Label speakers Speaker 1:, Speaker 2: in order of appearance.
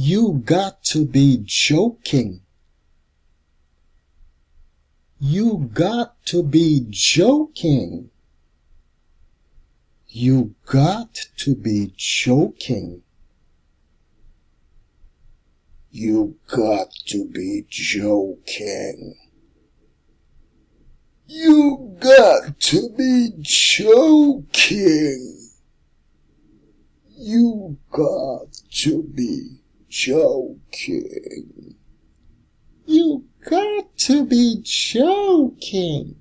Speaker 1: You got to be joking. You got to be joking. You got to be joking. You got to be joking. You got to be joking. You got to be joking. You got to be joking.